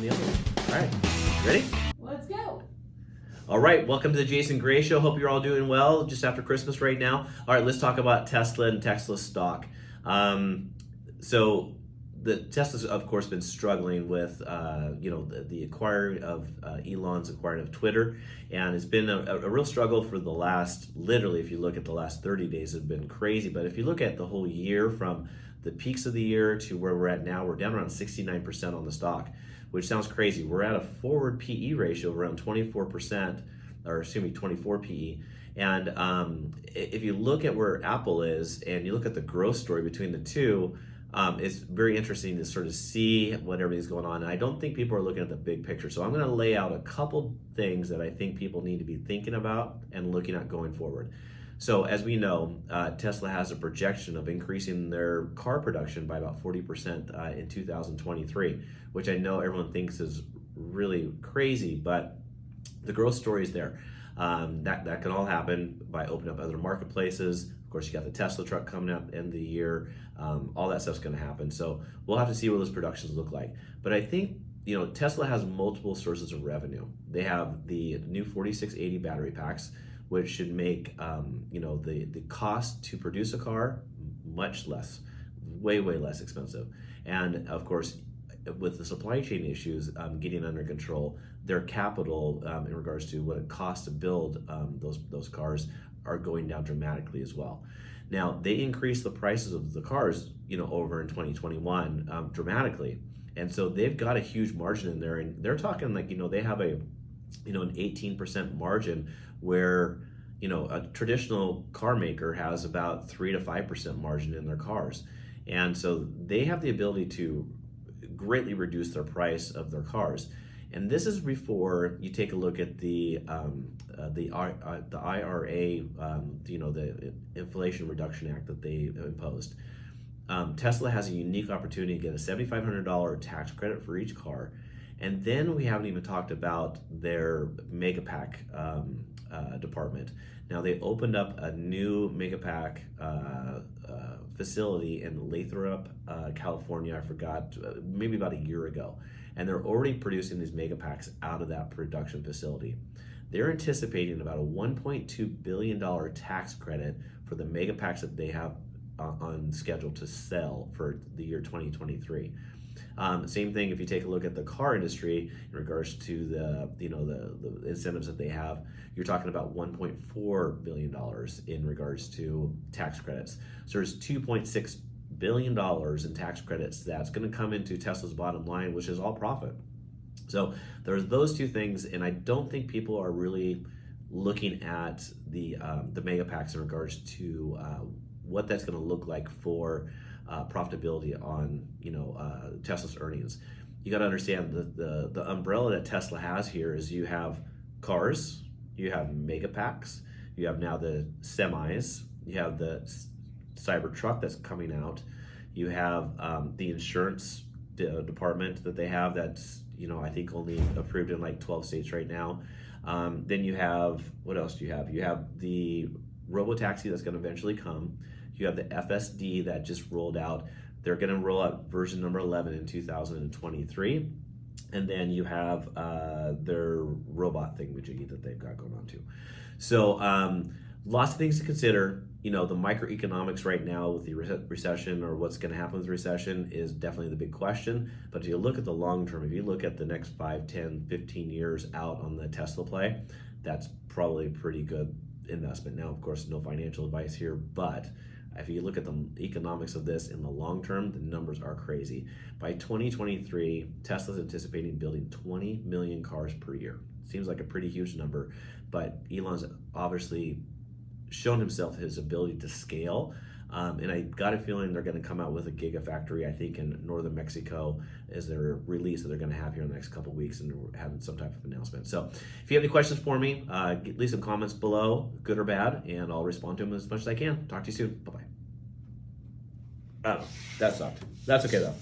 on the other one. All right, ready? Let's go. All right, welcome to the Jason Gray Show. Hope you're all doing well just after Christmas right now. All right, let's talk about Tesla and Tesla stock. So the Tesla's, of course, been struggling with, the acquiring of Elon's acquiring of Twitter, and it's been a real struggle for the last, literally, if you look at the last 30 days, have been crazy. But if you look at the whole year, from the peaks of the year to where we're at now, we're down around 69% on the stock, which sounds crazy. We're at a forward PE ratio of around 24%, or excuse me, 24 PE. And if you look at where Apple is and you look at the growth story between the two, it's very interesting to sort of see what everything's going on. And I don't think people are looking at the big picture. So I'm going to lay out a couple things that I think people need to be thinking about and looking at going forward. So as we know, Tesla has a projection of increasing their car production by about 40% in 2023, which I know everyone thinks is really crazy, but the growth story is there. That can all happen by opening up other marketplaces. Of course, you got the Tesla truck coming out at the end of the year. All that stuff's going to happen. So we'll have to see what those productions look like. But I think, Tesla has multiple sources of revenue. They have the new 4680 battery packs, which should make the cost to produce a car much less, way less expensive. And of course, with the supply chain issues getting under control, their capital in regards to what it costs to build those cars are going down dramatically as well. Now, they increased the prices of the cars, over in 2021 dramatically, and so they've got a huge margin in there, and they're talking like they have an 18% margin, where a traditional car maker has about 3 to 5% margin in their cars, and so they have the ability to greatly reduce their price of their cars. And this is before you take a look at the IRA, the Inflation Reduction Act that they imposed. Tesla has a unique opportunity to get a $7,500 tax credit for each car. And then we haven't even talked about their Megapack department. Now, they opened up a new Megapack facility in Lathrop, California. I forgot, maybe about a year ago. And they're already producing these Megapacks out of that production facility. They're anticipating about a $1.2 billion tax credit for the Megapacks that they have on schedule to sell for the year 2023. Same thing if you take a look at the car industry in regards to the incentives that they have. You're talking about $1.4 billion in regards to tax credits. So there's $2.6 billion in tax credits that's going to come into Tesla's bottom line, which is all profit. So there's those two things, and I don't think people are really looking at the Megapacks in regards to what that's going to look like for profitability on Tesla's earnings. You got to understand the umbrella that Tesla has here is you have cars, you have Megapacks, you have now the semis, you have the Cybertruck that's coming out, you have the insurance department that they have that's I think only approved in like 12 states right now. Then you have, what else do you have? You have the robotaxi that's going to eventually come. You have the FSD that just rolled out. They're going to roll out version number 11 in 2023. And then you have their robot thingamajiggy that they've got going on too. So lots of things to consider. The microeconomics right now with the recession, or what's going to happen with the recession, is definitely the big question. But if you look at the long term, if you look at the next 5, 10, 15 years out on the Tesla play, that's probably a pretty good investment. Now, of course, no financial advice here, but if you look at the economics of this in the long term, the numbers are crazy. By 2023, Tesla's anticipating building 20 million cars per year. Seems like a pretty huge number, but Elon's obviously shown himself his ability to scale. And I got a feeling they're going to come out with a gigafactory, I think, in northern Mexico as their release that they're going to have here in the next couple of weeks, and having some type of announcement. So if you have any questions for me, leave some comments below, good or bad, and I'll respond to them as much as I can. Talk to you soon. Bye-bye. Oh, that sucked. That's okay, though.